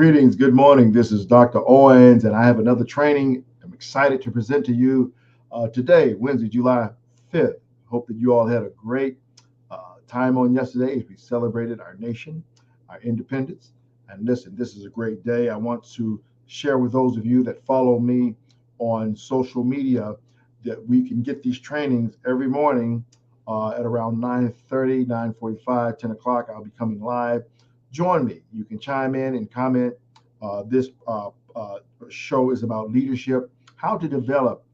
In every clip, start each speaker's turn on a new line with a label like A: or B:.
A: Greetings, good morning. This is Dr. Owens, and I have another training I'm excited to present to you today, Wednesday, July 5th. Hope that you all had a great time on yesterday as we celebrated our nation, our independence. And listen, this is a great day. I want to share with those of you that follow me on social media that we can get these trainings every morning at around 9:30, 9:45, 10 o'clock. I'll be coming live. Join me. You can chime in and comment. This show is about leadership, how to develop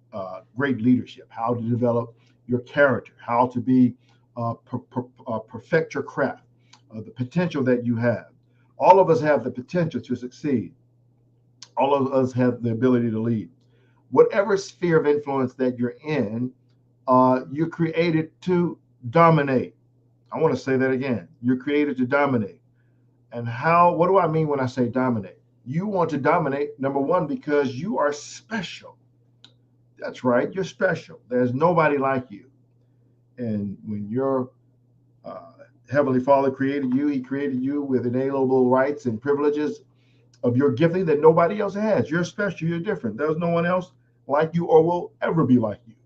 A: great leadership, how to develop your character, how to be perfect your craft, the potential that you have. All of us have the potential to succeed. All of us have the ability to lead. Whatever sphere of influence that you're in, you're created to dominate. I want to say that again. You're created to dominate. And what do I mean when I say dominate? You want to dominate, number one, because you are special. That's right, you're special. There's nobody like you. And when your uh, Heavenly Father created you, He created you with inalienable rights and privileges of your gifting that nobody else has. You're special, you're different. There's no one else like you or will ever be like you.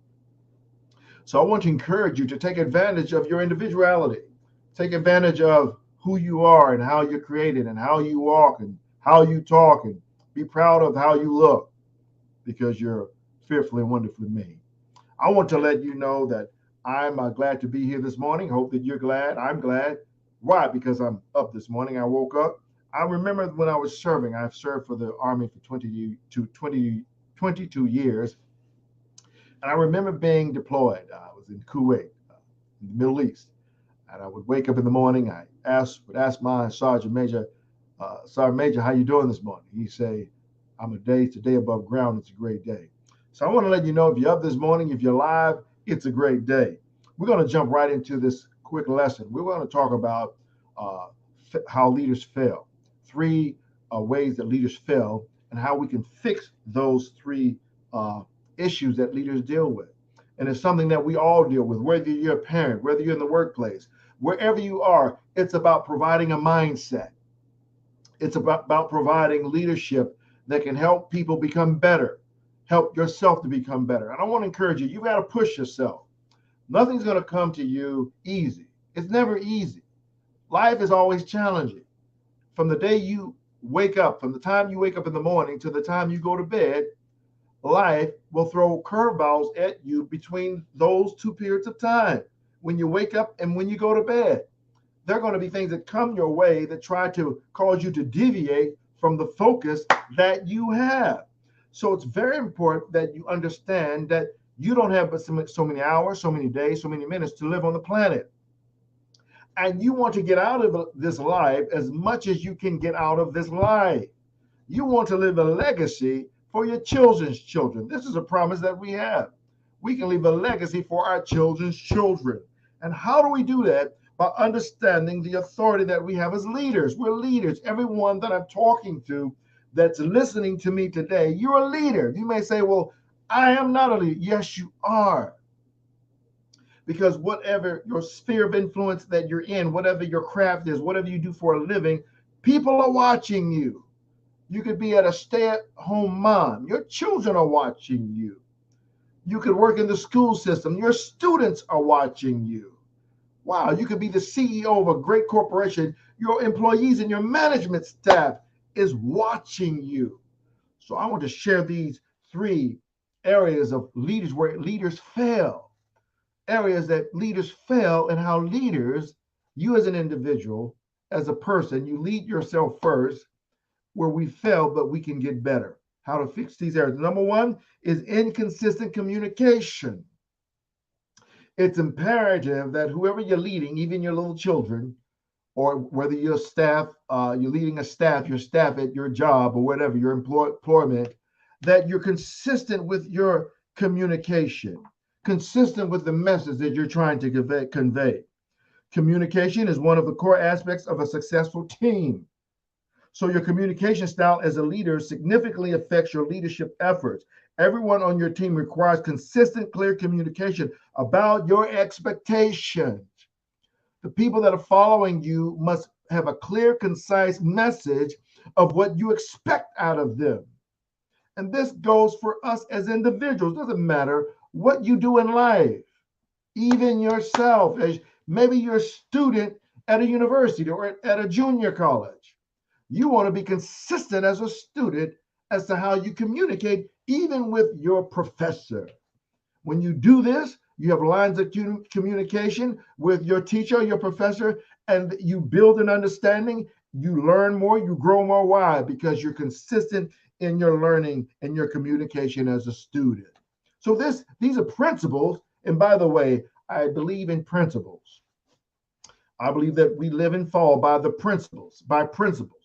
A: So I want to encourage you to take advantage of your individuality. Take advantage of who you are and how you're created and how you walk and how you talk, and be proud of how you look because you're fearfully and wonderfully made. I want to let you know that I'm glad to be here this morning. Hope that you're glad. I'm glad. Why? Because I'm up this morning. I woke up. I remember when I was serving. I've served for the Army for 22 years. And I remember being deployed. I was in Kuwait, in the Middle East. And I would wake up in the morning. Would ask my Sergeant Major, how you doing this morning? He'd say, I'm today above ground. It's a great day. So I want to let you know, if you're up this morning, if you're live, it's a great day. We're going to jump right into this quick lesson. We're going to talk about how leaders fail, three ways that leaders fail, and how we can fix those three issues that leaders deal with. And it's something that we all deal with, whether you're a parent, whether you're in the workplace, wherever you are. It's about providing a mindset. It's about providing leadership that can help people become better, help yourself to become better. And I want to encourage you, you got to push yourself. Nothing's going to come to you easy. It's never easy. Life is always challenging. From the day you wake up, from the time you wake up in the morning to the time you go to bed, life will throw curveballs at you between those two periods of time, when you wake up and when you go to bed. There are going to be things that come your way that try to cause you to deviate from the focus that you have. So it's very important that you understand that you don't have but so many hours, so many days, so many minutes to live on the planet. And you want to get out of this life as much as you can get out of this life. You want to leave a legacy for your children's children. This is a promise that we have. We can leave a legacy for our children's children. And how do we do that? By understanding the authority that we have as leaders. We're leaders. Everyone that I'm talking to that's listening to me today, you're a leader. You may say, well, I am not a leader. Yes, you are. Because whatever your sphere of influence that you're in, whatever your craft is, whatever you do for a living, people are watching you. You could be at a stay-at-home mom. Your children are watching you. You could work in the school system. Your students are watching you. Wow, you could be the CEO of a great corporation. Your employees and your management staff is watching you. So I want to share these three areas of leaders where leaders fail. Areas that leaders fail, and how leaders, you as an individual, as a person, you lead yourself first, where we fail, but we can get better. How to fix these areas. Number one is inconsistent communication. It's imperative that whoever you're leading, even your little children, or whether you're staff, you're leading a staff, your staff at your job or whatever, your employment, that you're consistent with your communication, consistent with the message that you're trying to convey. Communication is one of the core aspects of a successful team. So your communication style as a leader significantly affects your leadership efforts. Everyone on your team requires consistent, clear communication about your expectations. The people that are following you must have a clear, concise message of what you expect out of them. And this goes for us as individuals. Doesn't matter what you do in life, even yourself, as maybe you're a student at a university or at a junior college. You want to be consistent as a student as to how you communicate, even with your professor. When you do this, you have lines of communication with your teacher, your professor, and you build an understanding. You learn more, you grow more. Why? Because you're consistent in your learning and your communication as a student. So these are principles. And by the way, I believe in principles. I believe that we live and fall by the principles, by principles.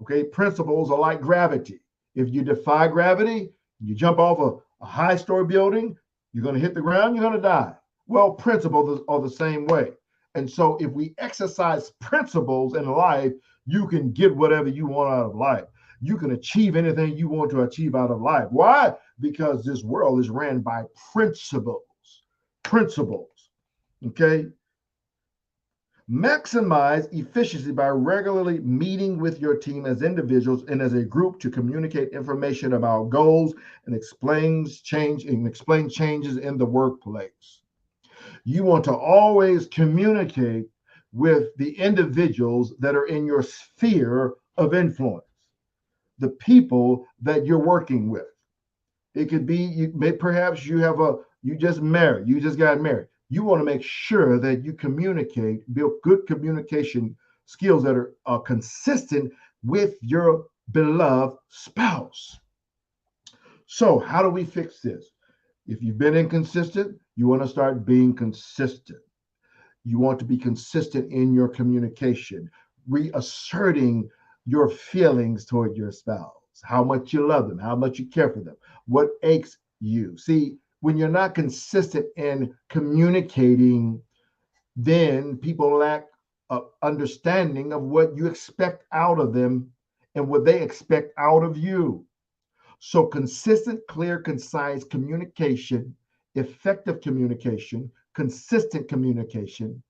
A: Okay, principles are like gravity. If you defy gravity, you jump off a high story building, you're going to hit the ground, you're going to die. Well, principles are the same way. And so if we exercise principles in life, you can get whatever you want out of life. You can achieve anything you want to achieve out of life. Why? Because this world is ran by principles. Principles. Okay? Maximize efficiency by regularly meeting with your team as individuals and as a group to communicate information about goals and explain changes in the workplace. You want to always communicate with the individuals that are in your sphere of influence, the people that you're working with. It could be perhaps you just got married. You want to make sure that you build good communication skills that are consistent with your beloved spouse. So, how do we fix this? If you've been inconsistent, you want to start being consistent. You want to be consistent in your communication, reasserting your feelings toward your spouse, how much you love them, how much you care for them, what aches you. See, when you're not consistent in communicating, then people lack understanding of what you expect out of them and what they expect out of you. So, consistent, clear, concise communication, effective communication, consistent communication,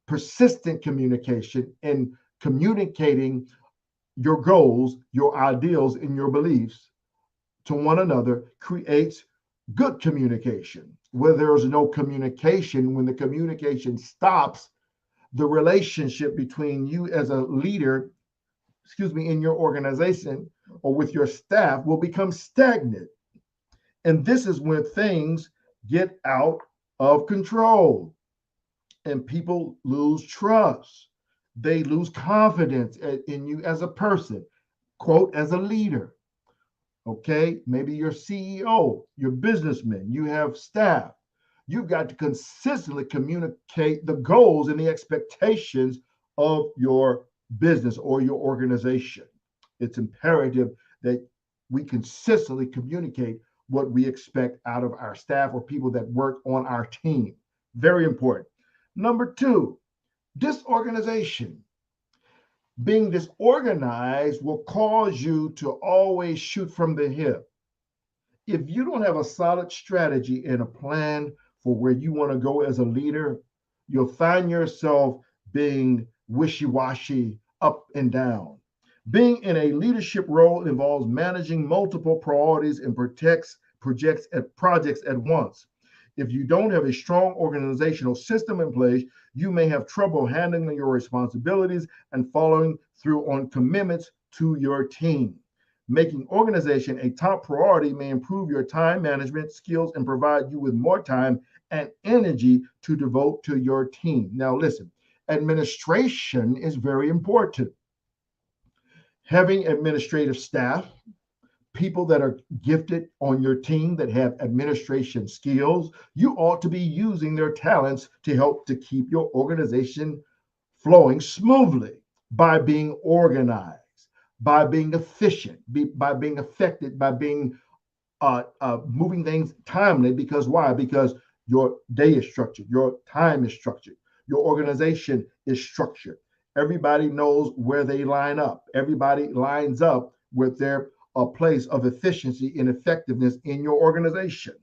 A: persistent communication, and communicating your goals, your ideals, and your beliefs to one another creates good communication. Where there is no communication, when the communication stops, the relationship between you as a leader, in your organization or with your staff will become stagnant. And this is when things get out of control and people lose trust. They lose confidence in you as a person, quote, as a leader. Okay, maybe you're CEO, you're businessman, you have staff. You've got to consistently communicate the goals and the expectations of your business or your organization. It's imperative that we consistently communicate what we expect out of our staff or people that work on our team. Very important. Number two, disorganization. Being disorganized will cause you to always shoot from the hip. If you don't have a solid strategy and a plan for where you want to go as a leader, you'll find yourself being wishy-washy, up and down. Being in a leadership role involves managing multiple priorities and projects at once. If you don't have a strong organizational system in place, you may have trouble handling your responsibilities and following through on commitments to your team. Making organization a top priority may improve your time management skills and provide you with more time and energy to devote to your team. Now, listen, administration is very important. Having administrative staff, people that are gifted on your team that have administration skills, you ought to be using their talents to help to keep your organization flowing smoothly by being organized, by being efficient, by being effective, by being moving things timely. Because why? Because your day is structured, your time is structured, your organization is structured. Everybody knows where they line up. Everybody lines up with their place of efficiency and effectiveness in your organization.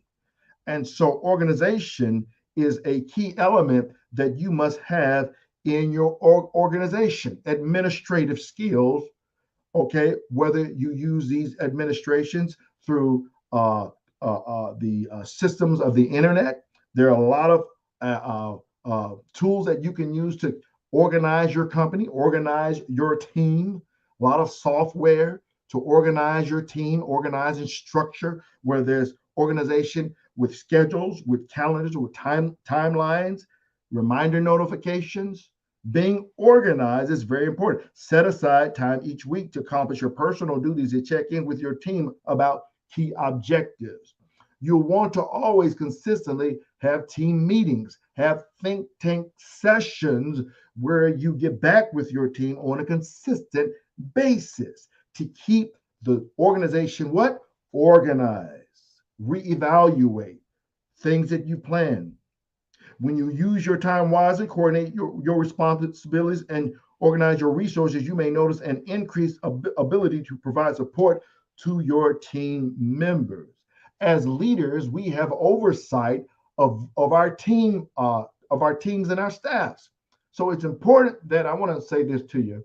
A: And so organization is a key element that you must have in your organization. Administrative skills Okay, whether you use these administrations through the systems of the internet, there are a lot of tools that you can use to organize your company, organize your team, a lot of software to organize your team, organize and structure where there's organization with schedules, with calendars, with timelines, reminder notifications. Being organized is very important. Set aside time each week to accomplish your personal duties and check in with your team about key objectives. You'll want to always consistently have team meetings, have think tank sessions where you get back with your team on a consistent basis to keep the organization what? Organized. Reevaluate things that you plan. When you use your time wisely, coordinate your responsibilities, and organize your resources, you may notice an increased ability to provide support to your team members. As leaders, we have oversight of our team, of our teams and our staffs. So it's important that I want to say this to you.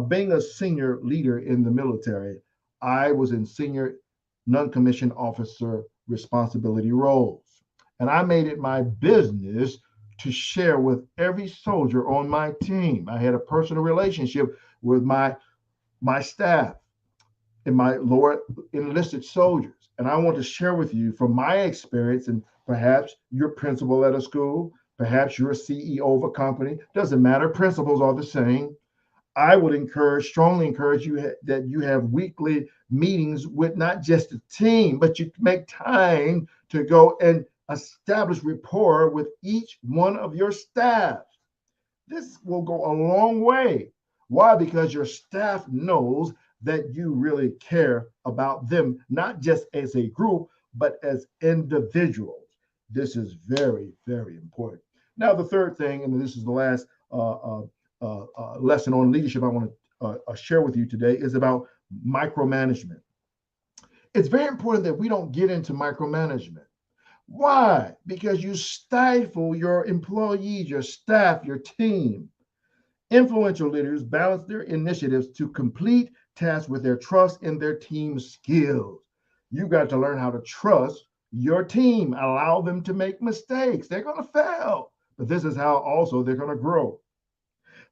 A: Being a senior leader in the military, I was in senior non-commissioned officer responsibility roles. And I made it my business to share with every soldier on my team. I had a personal relationship with my staff and my lower enlisted soldiers. And I want to share with you from my experience, and perhaps you're principal at a school, perhaps you're a CEO of a company, doesn't matter, principles are the same. I would strongly encourage you that you have weekly meetings with not just the team, but you make time to go and establish rapport with each one of your staff. This will go a long way. Why? Because your staff knows that you really care about them, not just as a group, but as individuals. This is very, very important. Now, the third thing, and this is the last lesson on leadership I want to share with you today, is about micromanagement. It's very important that we don't get into micromanagement. Why? Because you stifle your employees, your staff, your team. Influential leaders balance their initiatives to complete tasks with their trust in their team skills. You got to learn how to trust your team, allow them to make mistakes. They're going to fail, but this is how also they're going to grow.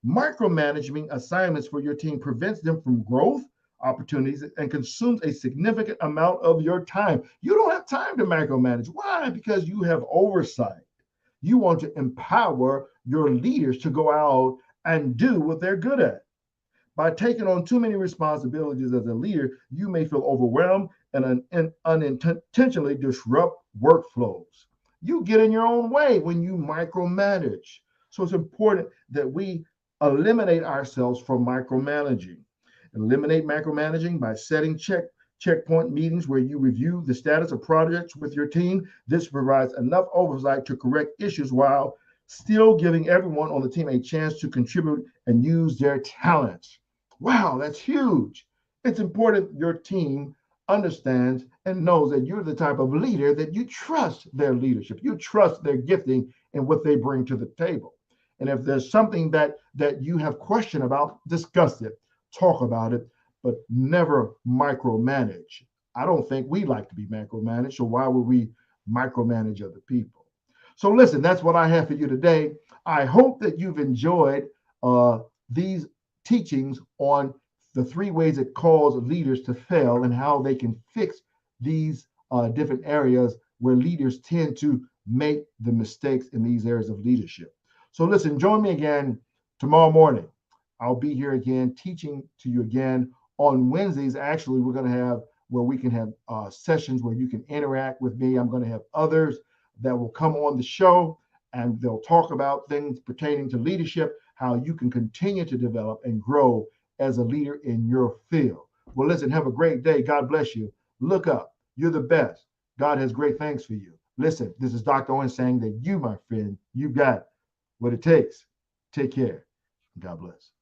A: Micromanaging assignments for your team prevents them from growth opportunities and consumes a significant amount of your time. You don't have time to micromanage. Why? Because you have oversight. You want to empower your leaders to go out and do what they're good at. By taking on too many responsibilities as a leader, you may feel overwhelmed and unintentionally disrupt workflows. You get in your own way when you micromanage. So it's important that we eliminate ourselves from micromanaging. Eliminate micromanaging by setting checkpoint meetings where you review the status of projects with your team. This provides enough oversight to correct issues while still giving everyone on the team a chance to contribute and use their talents. Wow, that's huge. It's important your team understands and knows that you're the type of leader that you trust their leadership. You trust their gifting and what they bring to the table. And if there's something that you have question about, discuss it, talk about it, but never micromanage. I don't think we like to be micromanaged, so why would we micromanage other people? So listen, that's what I have for you today. I hope that you've enjoyed these teachings on the three ways it causes leaders to fail and how they can fix these different areas where leaders tend to make the mistakes in these areas of leadership. So listen, join me again tomorrow morning. I'll be here again teaching to you again on Wednesdays. Actually, we're going to have where we can have sessions where you can interact with me. I'm going to have others that will come on the show and they'll talk about things pertaining to leadership, how you can continue to develop and grow as a leader in your field. Well, listen, have a great day. God bless you. Look up. You're the best. God has great things for you. Listen, this is Dr. Owen saying that you, my friend, you got what it takes. Take care. God bless.